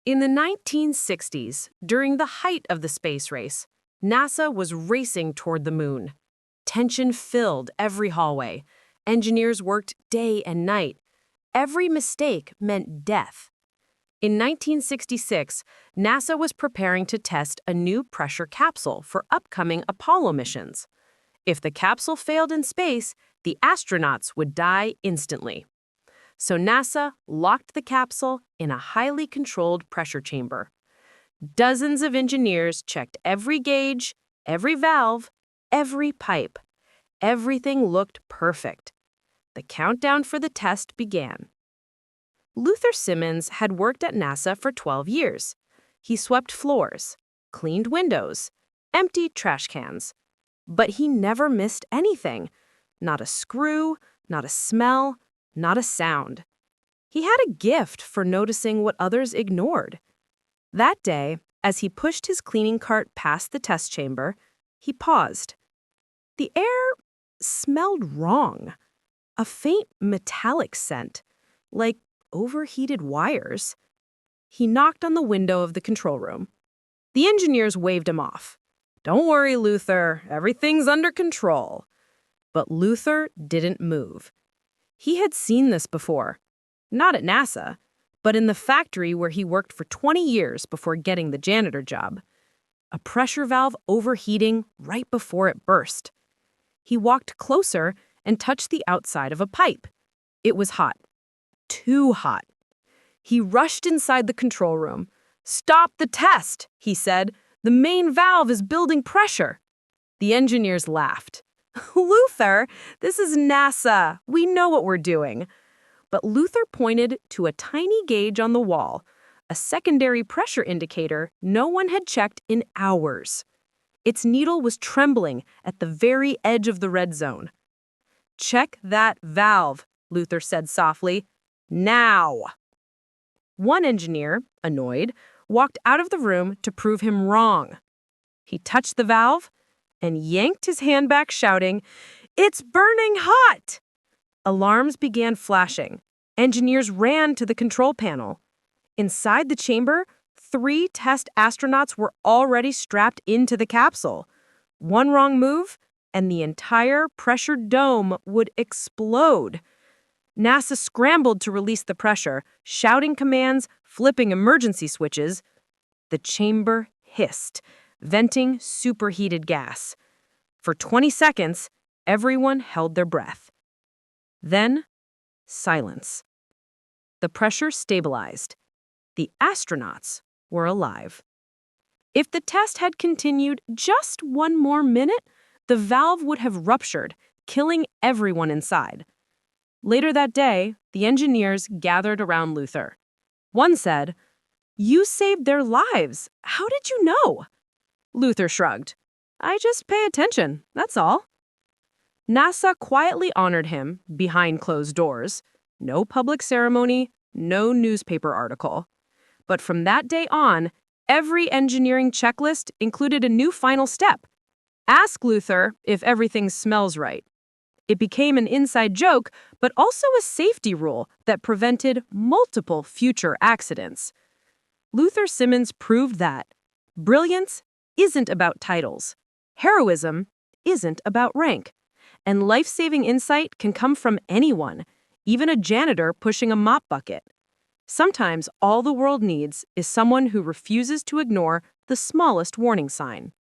In the 1960s, during the height of the space race, NASA was racing toward the moon. Tension filled every hallway. Engineers worked day and night. Every mistake meant death. In 1966, NASA was preparing to test a new pressure capsule for upcoming Apollo missions. If the capsule failed in space, the astronauts would die instantly. So NASA locked the capsule in a highly controlled pressure chamber. Dozens of engineers checked every gauge, every valve, every pipe. Everything looked perfect. The countdown for the test began. Luther Simmons had worked at NASA for 12 years. He swept floors, cleaned windows, emptied trash cans. But he never missed anything. Not a screw, not a smell, not a sound. He had a gift for noticing what others ignored. That day, as he pushed his cleaning cart past the test chamber, he paused. The air smelled wrong. A faint metallic scent, like overheated wires. He knocked on the window of the control room. The engineers waved him off. "Don't worry, Luther, everything's under control." But Luther didn't move. He had seen this before, not at NASA, but in the factory where he worked for 20 years before getting the janitor job. A pressure valve overheating right before it burst. He walked closer and touched the outside of a pipe. It was hot. Too hot. He rushed inside the control room. "Stop the test," he said. "The main valve is building pressure." The engineers laughed. "Luther, this is NASA. We know what we're doing." But Luther pointed to a tiny gauge on the wall, a secondary pressure indicator no one had checked in hours. Its needle was trembling at the very edge of the red zone. "Check that valve," Luther said softly. "Now!" One engineer, annoyed, walked out of the room to prove him wrong. He touched the valve and yanked his hand back, shouting, "It's burning hot!" Alarms began flashing. Engineers ran to the control panel. Inside the chamber, 3 test astronauts were already strapped into the capsule. One wrong move, and the entire pressure dome would explode. NASA scrambled to release the pressure, shouting commands, flipping emergency switches. The chamber hissed, venting superheated gas. For 20 seconds, everyone held their breath. Then, silence. The pressure stabilized. The astronauts were alive. If the test had continued just one more minute, the valve would have ruptured, killing everyone inside. Later that day, the engineers gathered around Luther. One said, "You saved their lives. How did you know?" Luther shrugged. "I just pay attention, that's all." NASA quietly honored him behind closed doors. No public ceremony, no newspaper article. But from that day on, every engineering checklist included a new final step. Ask Luther if everything smells right. It became an inside joke, but also a safety rule that prevented multiple future accidents. Luther Simmons proved that brilliance isn't about titles. Heroism isn't about rank. And life-saving insight can come from anyone, even a janitor pushing a mop bucket. Sometimes all the world needs is someone who refuses to ignore the smallest warning sign.